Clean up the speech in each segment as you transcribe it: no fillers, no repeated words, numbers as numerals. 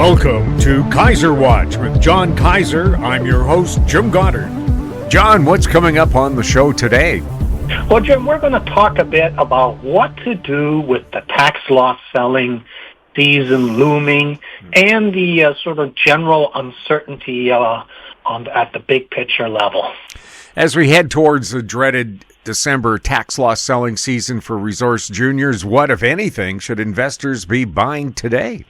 Welcome to Kaiser Watch with John Kaiser. I'm your host, Jim Goddard. John, what's coming up on the show today? Well, Jim, we're going to talk a bit about what to do with the tax loss selling season looming and the sort of general uncertainty at the big picture level. As we head towards the dreaded December tax loss selling season for resource juniors, what, if anything, should investors be buying today?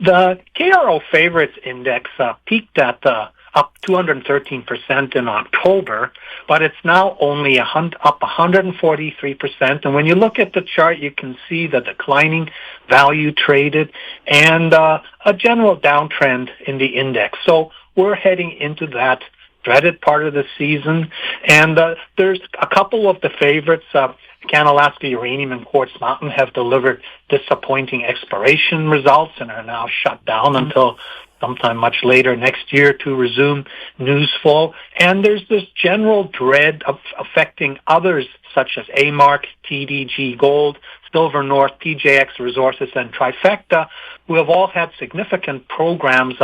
The KRO Favorites Index peaked at up 213% in October, but it's now only up 143%. And when you look at the chart, you can see the declining value traded and a general downtrend in the index. So we're heading into that dreaded part of the season. And there's a couple of the favorites. Canalaska Uranium and Quartz Mountain have delivered disappointing exploration results and are now shut down until sometime much later next year to resume news flow. And there's this general dread of affecting others such as AMark, TDG Gold, Silver North, TJX Resources, and Trifecta, who have all had significant programs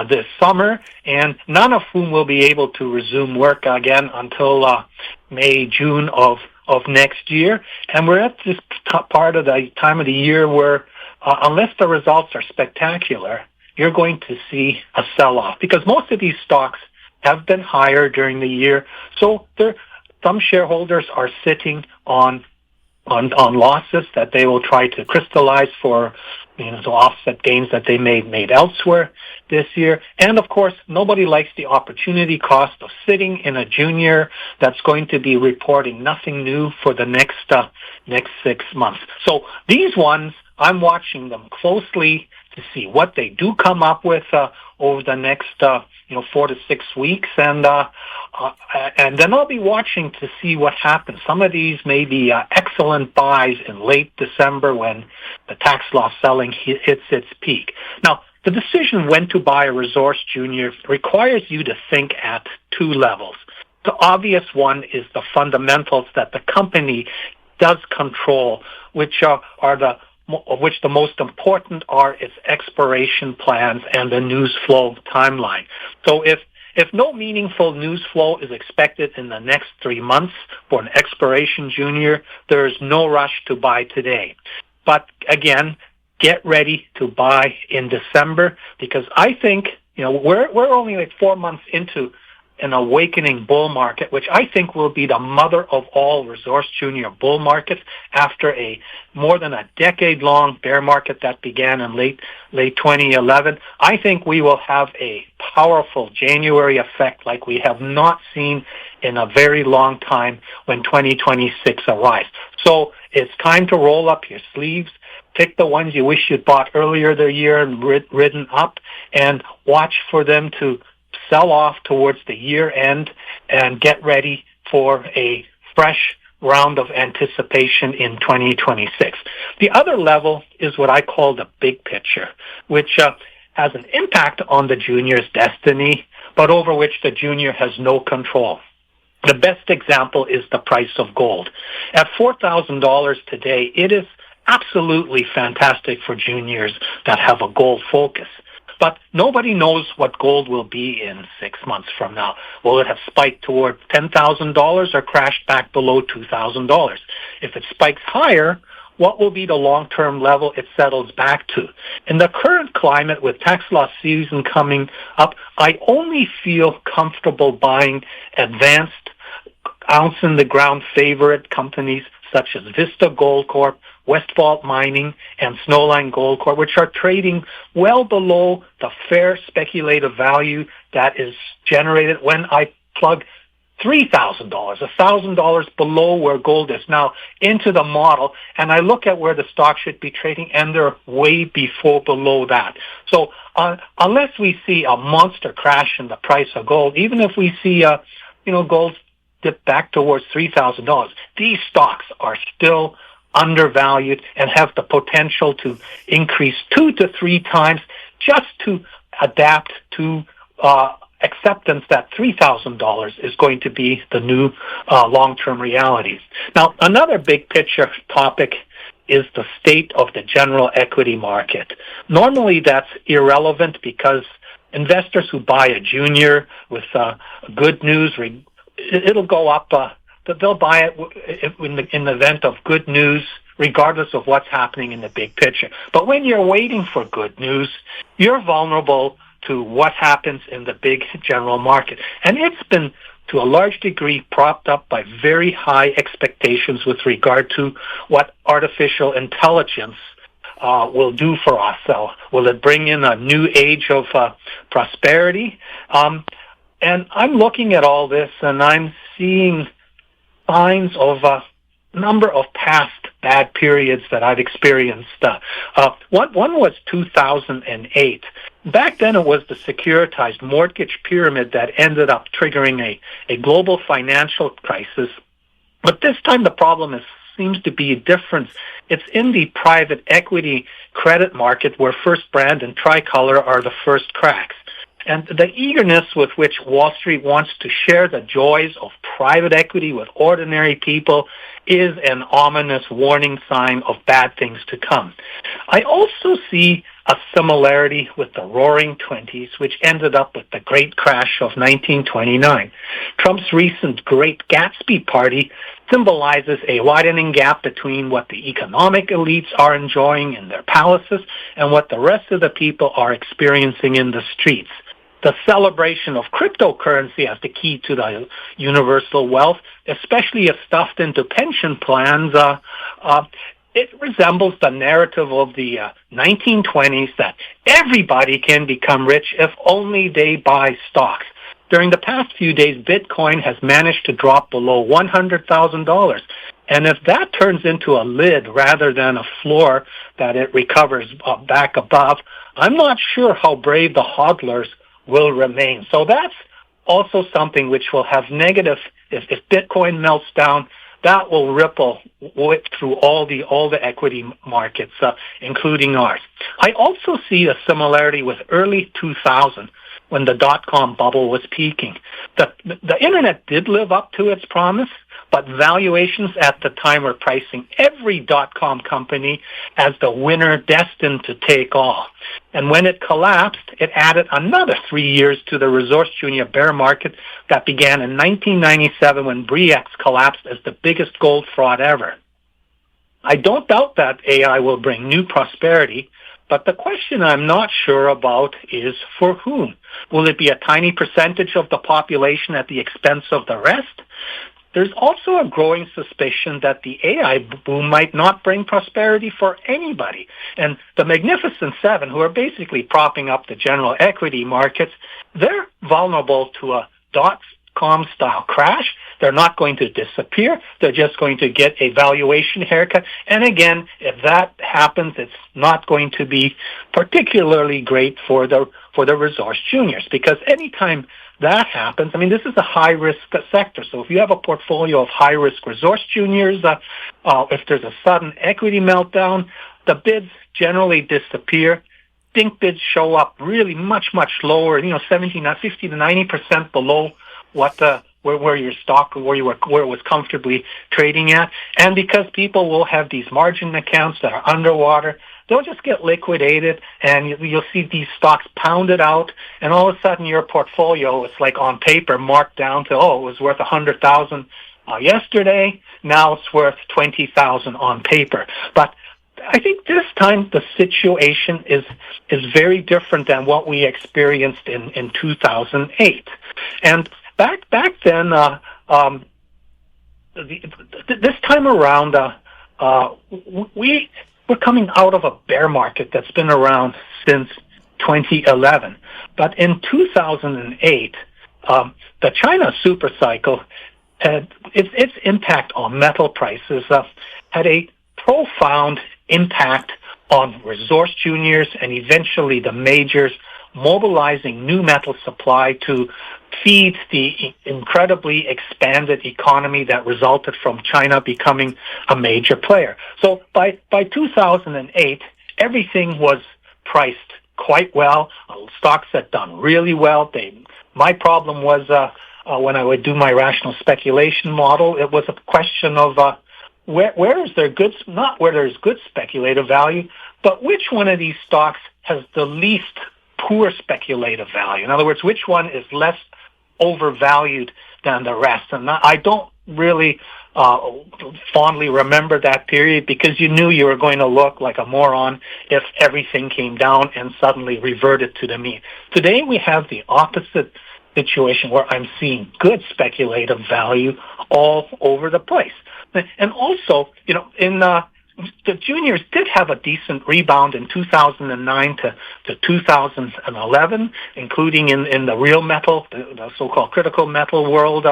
this summer, and none of whom will be able to resume work again until May, June of next year. And we're at this part of the time of the year where, unless the results are spectacular, you're going to see a sell-off because most of these stocks have been higher during the year. So some shareholders are sitting on losses that they will try to crystallize to offset gains that they made elsewhere this year. And of course, nobody likes the opportunity cost of sitting in a junior that's going to be reporting nothing new for the next 6 months. So these ones, I'm watching them closely to see what they do come up with over the next 4 to 6 weeks, and then I'll be watching to see what happens. Some of these may be excellent buys in late December when the tax loss selling hits its peak. Now, the decision when to buy a resource junior requires you to think at two levels. The obvious one is the fundamentals that the company does control, which the most important are its exploration plans and the news flow timeline. So if no meaningful news flow is expected in the next 3 months for an exploration junior, there is no rush to buy today. But again, get ready to buy in December because I think we're only like 4 months into an awakening bull market, which I think will be the mother of all resource junior bull markets after a more than a decade-long bear market that began in late 2011. I think we will have a powerful January effect like we have not seen in a very long time when 2026 arrives. So it's time to roll up your sleeves, pick the ones you wish you'd bought earlier the year and ridden up, and watch for them to sell off towards the year end and get ready for a fresh round of anticipation in 2026. The other level is what I call the big picture, which has an impact on the junior's destiny, but over which the junior has no control. The best example is the price of gold. At $4,000 today, it is absolutely fantastic for juniors that have a gold focus. But nobody knows what gold will be in 6 months from now. Will it have spiked toward $10,000 or crashed back below $2,000? If it spikes higher, what will be the long-term level it settles back to? In the current climate with tax loss season coming up, I only feel comfortable buying advanced ounce-in-the-ground favorite companies such as Vista Gold Corp, Westvault Mining, and Snowline Gold Corp, which are trading well below the fair speculative value that is generated when I plug $3,000, $1,000 below where gold is now into the model, and I look at where the stock should be trading, and they're way below that. So unless we see a monster crash in the price of gold, even if we see gold dip back towards $3,000, these stocks are still undervalued and have the potential to increase 2 to 3 times just to adapt to acceptance that $3,000 is going to be the new long-term realities. Now, another big picture topic is the state of the general equity market. Normally that's irrelevant because investors who buy a junior with good news, it'll go up. They'll buy it in the event of good news, regardless of what's happening in the big picture. But when you're waiting for good news, you're vulnerable to what happens in the big general market. And it's been, to a large degree, propped up by very high expectations with regard to what artificial intelligence will do for us. So will it bring in a new age of prosperity? And I'm looking at all this, and I'm seeing signs of a number of past bad periods that I've experienced. One was 2008. Back then, it was the securitized mortgage pyramid that ended up triggering a global financial crisis. But this time, the problem seems to be a difference. It's in the private equity credit market where First Brand and Tricolor are the first cracks. And the eagerness with which Wall Street wants to share the joys of private equity with ordinary people is an ominous warning sign of bad things to come. I also see a similarity with the Roaring Twenties, which ended up with the Great Crash of 1929. Trump's recent Great Gatsby party symbolizes a widening gap between what the economic elites are enjoying in their palaces and what the rest of the people are experiencing in the streets. The celebration of cryptocurrency as the key to the universal wealth, especially if stuffed into pension plans, it resembles the narrative of the 1920s that everybody can become rich if only they buy stocks. During the past few days, Bitcoin has managed to drop below $100,000. And if that turns into a lid rather than a floor that it recovers back above, I'm not sure how brave the hodlers will remain. So that's also something which will have negative, if Bitcoin melts down, that will ripple through all the equity markets, including ours. I also see a similarity with early 2000 when the dot-com bubble was peaking. The internet did live up to its promise, but valuations at the time were pricing every dot-com company as the winner destined to take all. And when it collapsed, it added another 3 years to the resource junior bear market that began in 1997 when Bre-X collapsed as the biggest gold fraud ever. I don't doubt that AI will bring new prosperity, but the question I'm not sure about is for whom? Will it be a tiny percentage of the population at the expense of the rest? There's also a growing suspicion that the AI boom might not bring prosperity for anybody. And the Magnificent Seven, who are basically propping up the general equity markets, they're vulnerable to a dot-com style crash. They're not going to disappear. They're just going to get a valuation haircut. And again, if that happens, it's not going to be particularly great for the resource juniors, because anytime that happens, I mean, this is a high-risk sector. So if you have a portfolio of high-risk resource juniors, if there's a sudden equity meltdown, the bids generally disappear. Think bids show up really much, much lower, 50 to 90% below what where your stock, where it was comfortably trading at. And because people will have these margin accounts that are underwater, they'll just get liquidated, and you'll see these stocks pounded out, and all of a sudden your portfolio is like on paper marked down to, it was worth $100,000 yesterday, now it's worth $20,000 on paper. But I think this time the situation is very different than what we experienced in 2008. And back then, this time around, we're coming out of a bear market that's been around since 2011. But in 2008, the China super cycle, its impact on metal prices had a profound impact on resource juniors and eventually the majors, mobilizing new metal supply to feed the incredibly expanded economy that resulted from China becoming a major player. So by 2008, everything was priced quite well. Stocks had done really well. My problem was when I would do my rational speculation model, it was a question of where is there good, not where there's good speculative value, but which one of these stocks has the least poor speculative value? In other words, which one is less overvalued than the rest? And I don't really fondly remember that period, because you knew you were going to look like a moron if everything came down and suddenly reverted to the mean. Today we have the opposite situation, where I'm seeing good speculative value all over the place. And also, in the juniors did have a decent rebound in 2009 to 2011, including in the real metal, the so-called critical metal world,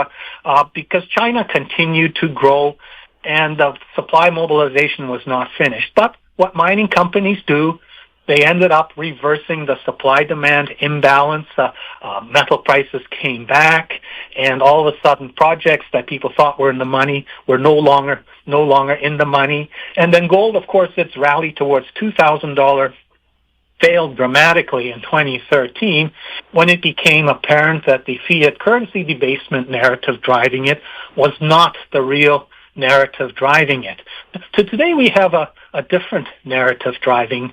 because China continued to grow and the supply mobilization was not finished. But what mining companies do, they ended up reversing the supply-demand imbalance. Metal prices came back, and all of a sudden, projects that people thought were in the money were no longer in the money. And then gold, of course, its rally towards $2,000 failed dramatically in 2013 when it became apparent that the fiat currency debasement narrative driving it was not the real narrative driving it. So today we have a different narrative driving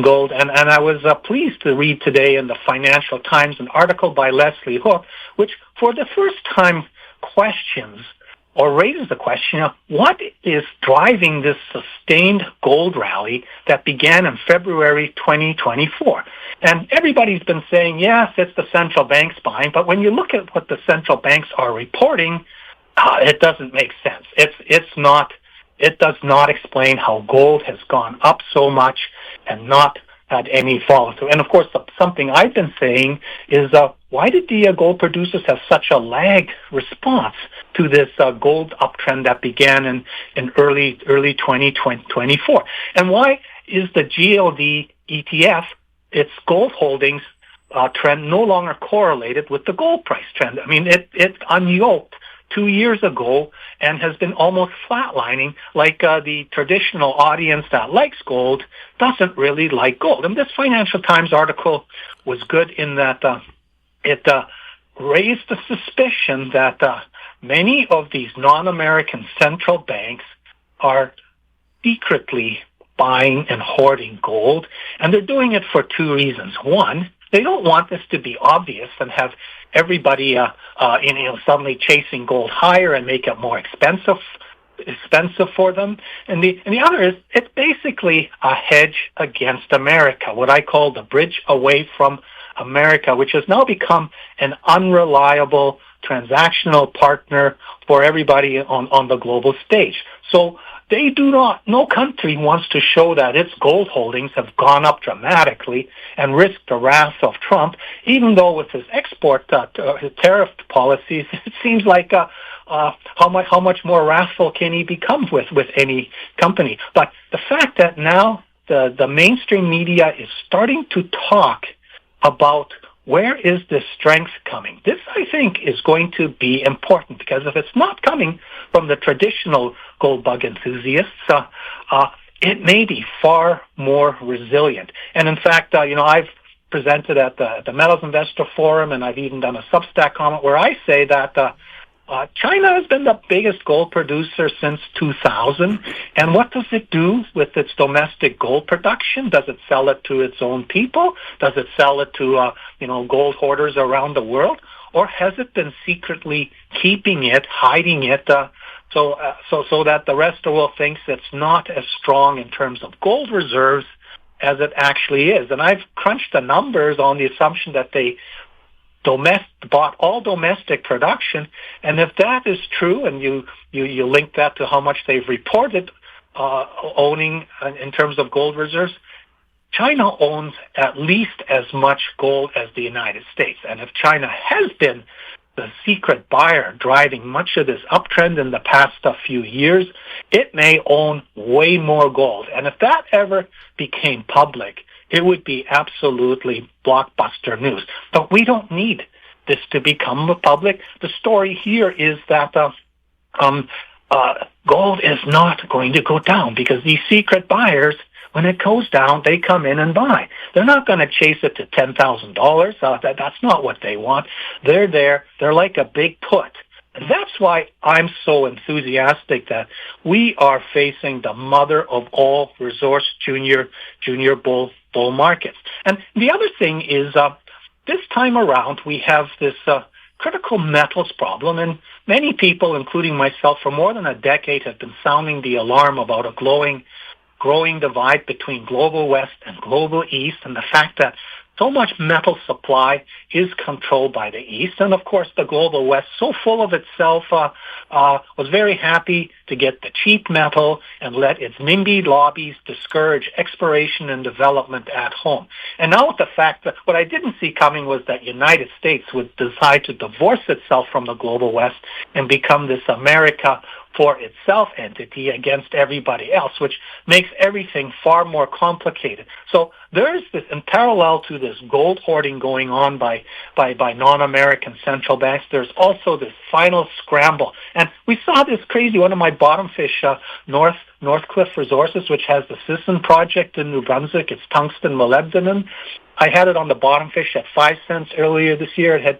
gold, and I was pleased to read today in the Financial Times an article by Leslie Hook, which for the first time questions or raises the question of what is driving this sustained gold rally that began in February 2024. And everybody's been saying, yes, it's the central banks buying, but when you look at what the central banks are reporting, it doesn't make sense. It does not explain how gold has gone up so much and not had any follow-through. And of course, something I've been saying is, why did the gold producers have such a lagged response to this gold uptrend that began in early 2024? And why is the GLD ETF, its gold holdings trend, no longer correlated with the gold price trend? I mean, it unyoked 2 years ago and has been almost flatlining, like the traditional audience that likes gold doesn't really like gold. And this Financial Times article was good in that it raised the suspicion that many of these non-American central banks are secretly buying and hoarding gold, and they're doing it for two reasons. One, they don't want this to be obvious and have everybody suddenly chasing gold higher and make it more expensive for them. And the other is, it's basically a hedge against America, what I call the bridge away from America, which has now become an unreliable transactional partner for everybody on the global stage. So no country wants to show that its gold holdings have gone up dramatically and risk the wrath of Trump, even though with his export tariff policies, it seems like how much more wrathful can he become with any company. But the fact that now the mainstream media is starting to talk about where is this strength coming? This, I think, is going to be important, because if it's not coming from the traditional gold bug enthusiasts, it may be far more resilient. And in fact, I've presented at the Metals Investor Forum, and I've even done a Substack comment where I say that China has been the biggest gold producer since 2000, and what does it do with its domestic gold production? Does it sell it to its own people? Does it sell it to gold hoarders around the world? Or has it been secretly keeping it, hiding it, so that the rest of the world thinks it's not as strong in terms of gold reserves as it actually is? And I've crunched the numbers on the assumption that they bought all domestic production, and if that is true, and you link that to how much they've reported owning in terms of gold reserves, China owns at least as much gold as the United States. And if China has been the secret buyer driving much of this uptrend in the past few years, it may own way more gold. And if that ever became public, it would be absolutely blockbuster news. But we don't need this to become public. The story here is that gold is not going to go down, because these secret buyers, when it goes down, they come in and buy. They're not going to chase it to $10,000. That's not what they want. They're there. They're like a big put And that's why I'm so enthusiastic that we are facing the mother of all resource junior bull markets. And the other thing is, this time around, we have this critical metals problem, and many people, including myself, for more than a decade have been sounding the alarm about a growing divide between global West and global East, and the fact that so much metal supply is controlled by the East. And of course, the global West, so full of itself, was very happy to get the cheap metal and let its NIMBY lobbies discourage exploration and development at home. And now with the fact that what I didn't see coming was that United States would decide to divorce itself from the global West and become this America for itself entity against everybody else, which makes everything far more complicated. So there's this, in parallel to this gold hoarding going on by non-American central banks, there's also this final scramble. And we saw this crazy, one of my bottom fish, Northcliffe Resources, which has the Sisson project in New Brunswick, it's tungsten molybdenum. I had it on the bottom fish at 5 cents earlier this year. It had,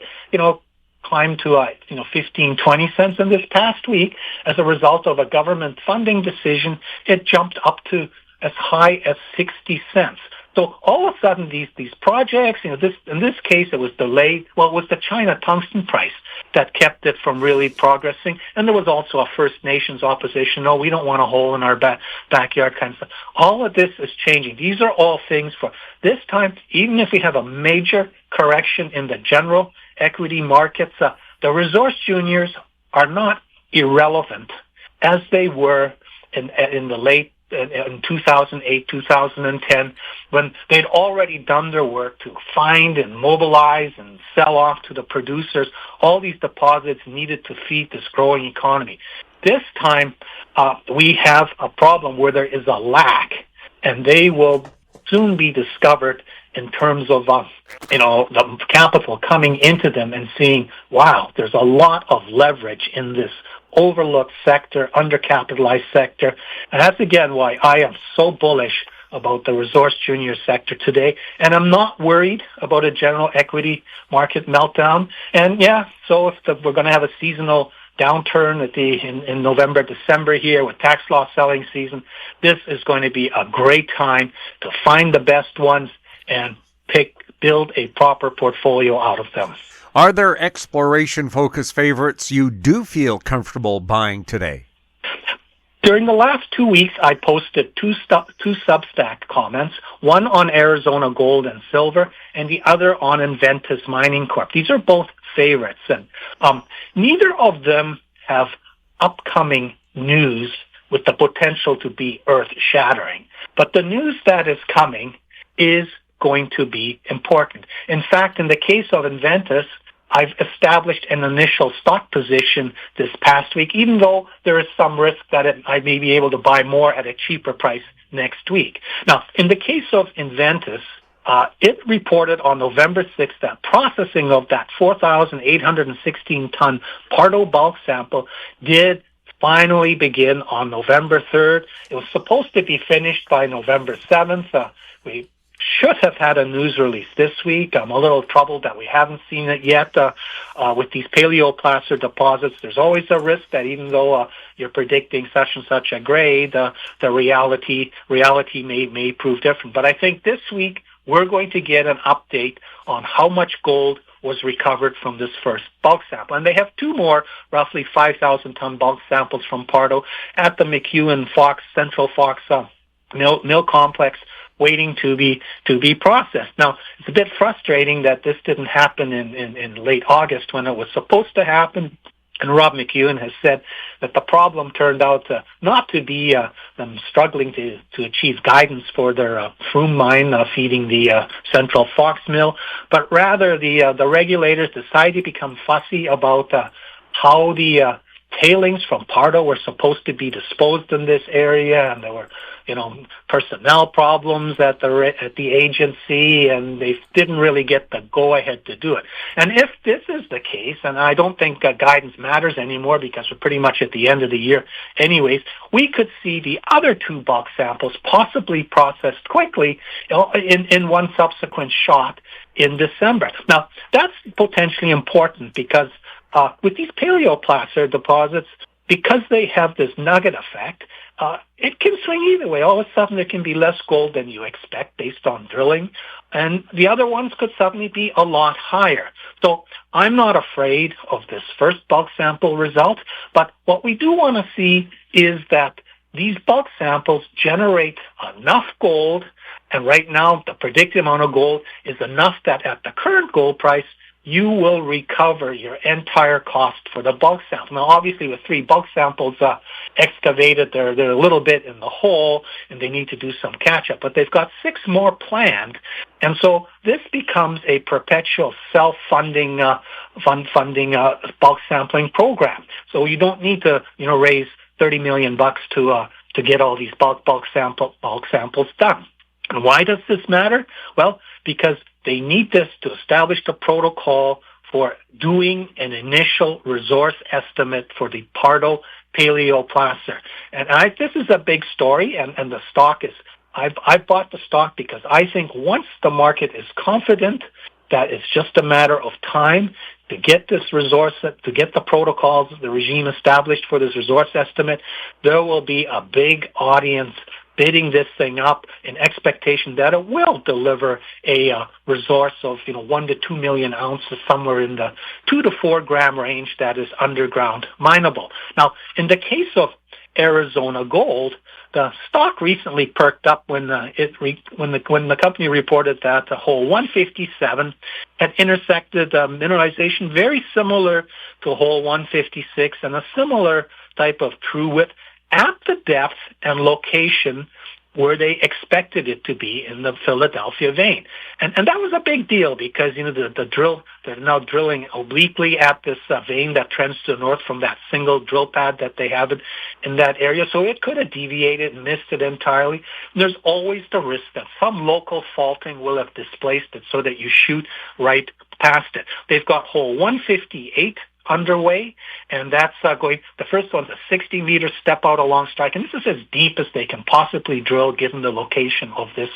climbed to 15, 20 cents. And this past week, as a result of a government funding decision, it jumped up to as high as 60 cents. So all of a sudden, these projects, in this case, it was delayed. Well, it was the China tungsten price that kept it from really progressing. And there was also a First Nations opposition. No, we don't want a hole in our backyard kind of stuff. All of this is changing. These are all things for this time, even if we have a major correction in the general equity markets, the resource juniors are not irrelevant as they were in the late in 2008, 2010, when they'd already done their work to find and mobilize and sell off to the producers all these deposits needed to feed this growing economy. This time, we have a problem where there is a lack, and they will soon be discovered in terms of, the capital coming into them and seeing, wow, there's a lot of leverage in this overlooked sector, undercapitalized sector. And that's, again, why I am so bullish about the resource junior sector today. And I'm not worried about a general equity market meltdown. And, so if we're going to have a seasonal downturn in November, December here with tax law selling season, this is going to be a great time to find the best ones and build a proper portfolio out of them. Are there exploration-focused favorites you do feel comfortable buying today? During the last 2 weeks, I posted two Substack comments, one on Arizona Gold and Silver, and the other on Inventus Mining Corp. These are both favorites, and neither of them have upcoming news with the potential to be earth-shattering. But the news that is coming is going to be important. In fact, in the case of Inventus, I've established an initial stock position this past week, even though there is some risk that I may be able to buy more at a cheaper price next week. Now, in the case of Inventus, it reported on November 6th that processing of that 4,816-ton Pardo bulk sample did finally begin on November 3rd. It was supposed to be finished by November 7th. We should have had a news release this week. I'm a little troubled that we haven't seen it yet. With these paleoplacer deposits, there's always a risk that even though you're predicting such and such a grade, the reality may prove different. But I think this week we're going to get an update on how much gold was recovered from this first bulk sample. And they have two more, roughly 5,000-ton bulk samples from Pardo at the McEwen Central Fox mill complex, waiting to be processed. Now, it's a bit frustrating that this didn't happen in late August when it was supposed to happen. And Rob McEwen has said that the problem turned out not to be them struggling to achieve guidance for their Froome mine feeding the Central Fox mill, but rather the regulators decided to become fussy about how the tailings from Pardo were supposed to be disposed in this area, and there were personnel problems at the agency, and they didn't really get the go-ahead to do it. And if this is the case, and I don't think guidance matters anymore because we're pretty much at the end of the year anyways, we could see the other two bulk samples possibly processed quickly in one subsequent shot in December. Now, that's potentially important because with these paleoplacer deposits, because they have this nugget effect, it can swing either way. All of a sudden, there can be less gold than you expect based on drilling, and the other ones could suddenly be a lot higher. So I'm not afraid of this first bulk sample result, but what we do want to see is that these bulk samples generate enough gold, and right now the predicted amount of gold is enough that at the current gold price, you will recover your entire cost for the bulk sample. Now, obviously, with 3 bulk samples excavated, they're a little bit in the hole, and they need to do some catch-up. But they've got 6 more planned, and so this becomes a perpetual self-funding funding bulk sampling program. So you don't need to raise $30 million to get all these bulk samples done. And why does this matter? Well, because they need this to establish the protocol for doing an initial resource estimate for the Pardo paleoplacer. And this is a big story, and the stock is, I've bought the stock because I think once the market is confident that it's just a matter of time to get this resource, to get the protocols, the regime established for this resource estimate, there will be a big audience bidding this thing up in expectation that it will deliver a resource of 1 to 2 million ounces, somewhere in the 2 to 4 gram range that is underground mineable. Now, in the case of Arizona Gold, the stock recently perked up when the company reported that the hole 157 had intersected mineralization very similar to hole 156 and a similar type of true width at the depth and location where they expected it to be in the Philadelphia vein. And that was a big deal because, they're now drilling obliquely at this vein that trends to the north from that single drill pad that they have in that area. So it could have deviated and missed it entirely. And there's always the risk that some local faulting will have displaced it so that you shoot right past it. They've got hole 158 underway, and that's the first one's a 60-meter step out along strike, and this is as deep as they can possibly drill given the location of this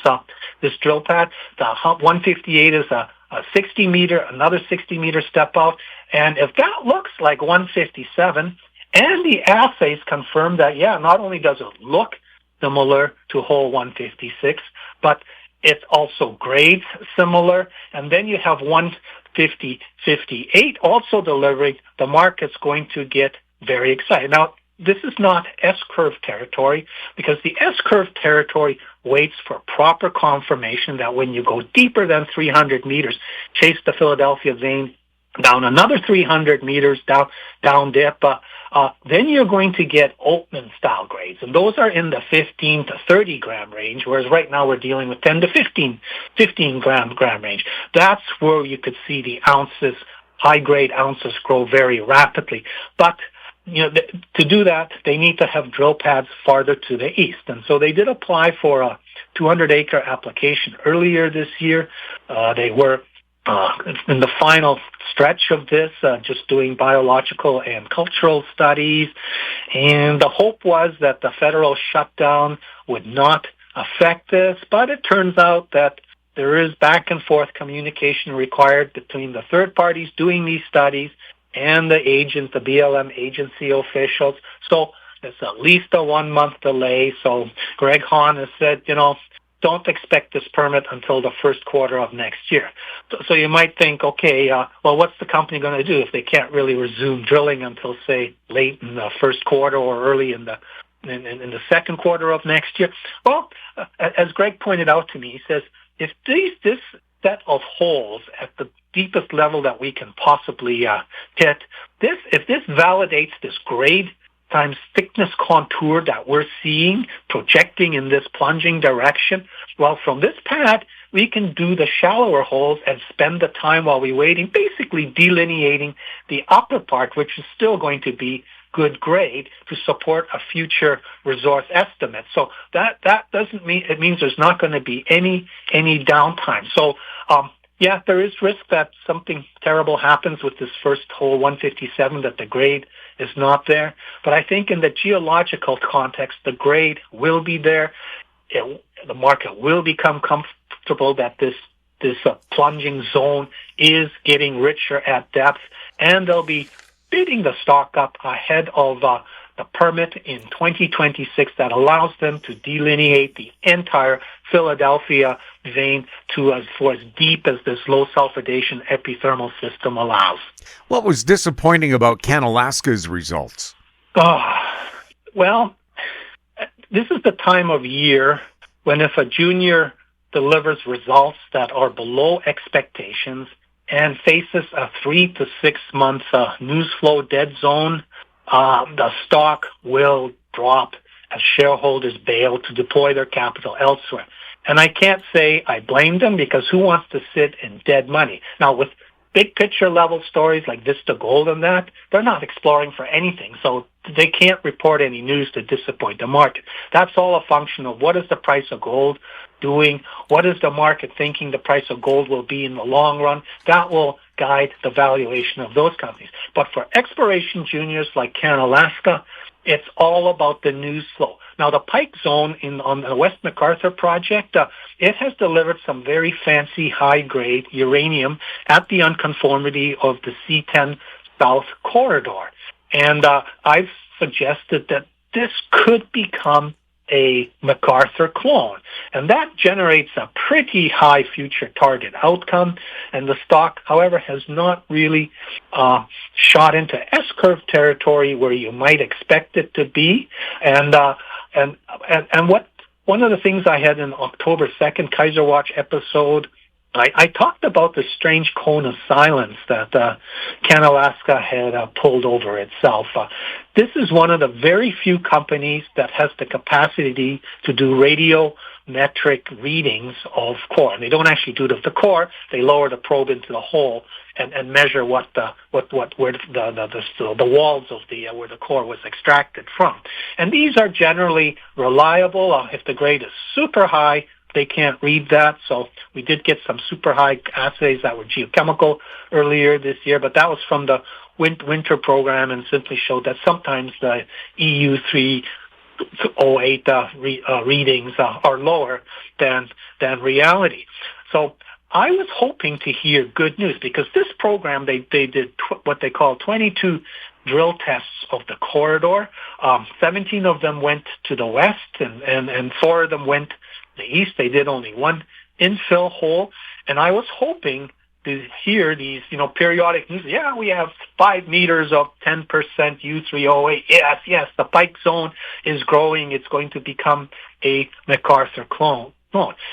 drill pad. The 158 is a 60-meter, another 60-meter step out, and if that looks like 157, and the assays confirm that, not only does it look similar to hole 156, but it also grades similar, and then you have 158 also delivering, the market's going to get very excited. Now, this is not S-curve territory because the S-curve territory waits for proper confirmation that when you go deeper than 300 meters, chase the Philadelphia vein down another 300 meters down dip, then you're going to get Altman-style grades, and those are in the 15 to 30 gram range, whereas right now we're dealing with 10 to 15 gram range. That's where you could see the ounces, high-grade ounces grow very rapidly. But to do that, they need to have drill pads farther to the east, and so they did apply for a 200-acre application earlier this year. They were in the final stretch of this, just doing biological and cultural studies, and the hope was that the federal shutdown would not affect this, but it turns out that there is back and forth communication required between the third parties doing these studies and the BLM agency officials. So it's at least a 1-month delay. So Greg Hahn has said, don't expect this permit until the first quarter of next year. So you might think, okay, well, what's the company going to do if they can't really resume drilling until, say, late in the first quarter or early in the second quarter of next year? Well, as Greg pointed out to me, he says, if this set of holes at the deepest level that we can possibly hit, if this validates this grade times thickness contour that we're seeing projecting in this plunging direction, well, from this pad, we can do the shallower holes and spend the time while we're waiting, basically delineating the upper part, which is still going to be good grade to support a future resource estimate. So that doesn't mean, it means there's not going to be any downtime. So, there is risk that something terrible happens with this first hole 157, that the grade is not there. But I think in the geological context, the grade will be there. The market will become comfortable that this plunging zone is getting richer at depth, and there'll be bidding the stock up ahead of the permit in 2026 that allows them to delineate the entire Philadelphia vein for as deep as this low sulfidation epithermal system allows. What was disappointing about Canalaska's results? Well, this is the time of year when if a junior delivers results that are below expectations and faces a 3 to 6 months news flow dead zone, the stock will drop as shareholders bail to deploy their capital elsewhere. And I can't say I blame them, because who wants to sit in dead money? Now, with big picture level stories like Vista Gold and that, they're not exploring for anything. So they can't report any news to disappoint the market. That's all a function of what is the price of gold doing, what is the market thinking the price of gold will be in the long run. That will guide the valuation of those companies. But for exploration juniors like Canalaska, it's all about the news flow. Now, the Pike Zone on the West MacArthur project, it has delivered some very fancy high-grade uranium at the unconformity of the C10 South corridor. And I've suggested that this could become a MacArthur clone. And that generates a pretty high future target outcome. And the stock, however, has not really shot into S-curve territory where you might expect it to be. And what one of the things I had in October 2nd Kaiser Watch episode, I talked about the strange cone of silence that Canalaska had pulled over itself. This is one of the very few companies that has the capacity to do radiometric readings of core. And they don't actually do it of the core; they lower the probe into the hole and measure where the walls of where the core was extracted from. And these are generally reliable. If the grade is super high, they can't read that. So we did get some super high assays that were geochemical earlier this year, but that was from the winter program and simply showed that sometimes the EU 308 readings are lower than reality. So I was hoping to hear good news, because this program, they did what they call 22 drill tests of the corridor. 17 of them went to the west and 4 of them went the east. They did only one infill hole, and I was hoping to hear these, periodic news. Yeah, we have 5 meters of 10% U308. Yes, the Pike Zone is growing. It's going to become a MacArthur clone.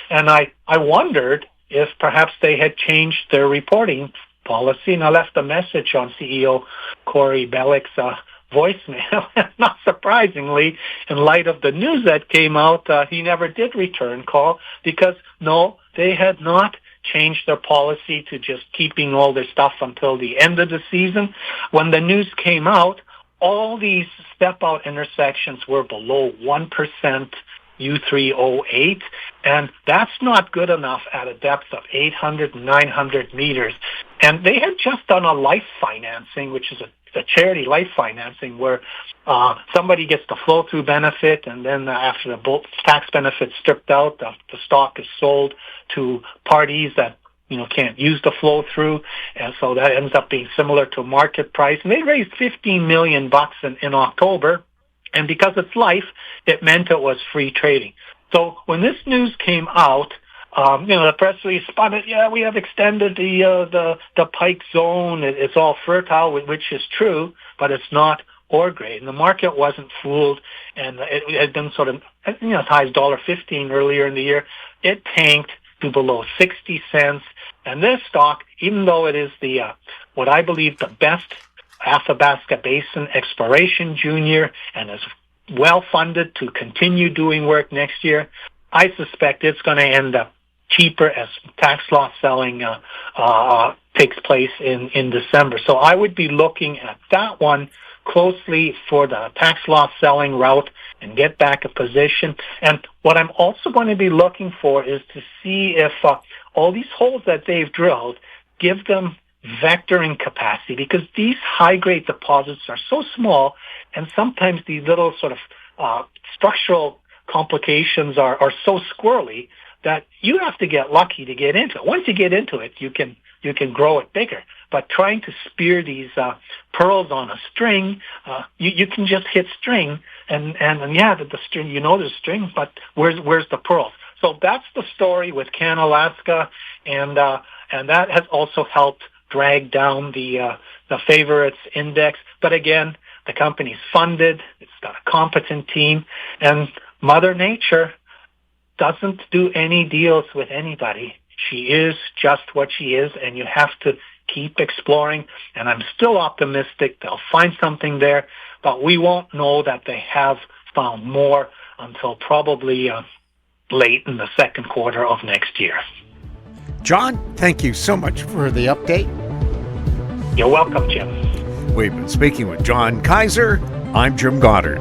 And I wondered if perhaps they had changed their reporting policy, and I left a message on CEO Corey Bellick's voicemail. Not surprisingly, in light of the news that came out, he never did return call, because no, they had not changed their policy to just keeping all their stuff until the end of the season. When the news came out, all these step-out intersections were below 1% U308, and that's not good enough at a depth of 800, 900 meters. And they had just done a life financing, which is a charity life financing, where somebody gets the flow-through benefit, and then after the tax benefit stripped out, the stock is sold to parties that can't use the flow-through, and so that ends up being similar to market price. And they raised $15 million in October, and because it's life, it meant it was free trading. So when this news came out, the press release spotted, we have extended the Pike Zone. It's all fertile, which is true, but it's not ore grade. And the market wasn't fooled, and it had been sort of, as high as $1.15 earlier in the year. It tanked to below 60 cents. And this stock, even though it is what I believe the best Athabasca Basin exploration junior and is well funded to continue doing work next year, I suspect it's going to end up cheaper as tax loss selling takes place in December. So I would be looking at that one closely for the tax loss selling route and get back a position. And what I'm also going to be looking for is to see if all these holes that they've drilled give them vectoring capacity, because these high-grade deposits are so small, and sometimes these little sort of structural complications are so squirrely that you have to get lucky to get into it. Once you get into it, you can grow it bigger. But trying to spear these pearls on a string, you can just hit string, and yeah, the string, there's string, but where's the pearls? So that's the story with Canalaska, and that has also helped drag down the favorites index. But again, the company's funded, it's got a competent team, and Mother Nature doesn't do any deals with anybody. She is just what she is, and you have to keep exploring, and I'm still optimistic they'll find something there, but we won't know that they have found more until probably late in the second quarter of next year. John, thank you so much for the update. You're welcome, Jim. We've been speaking with John Kaiser. I'm Jim Goddard.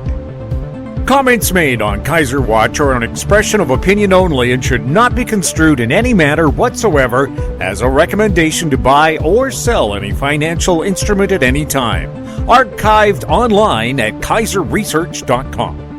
Comments made on Kaiser Watch are an expression of opinion only and should not be construed in any manner whatsoever as a recommendation to buy or sell any financial instrument at any time. Archived online at kaiserresearch.com.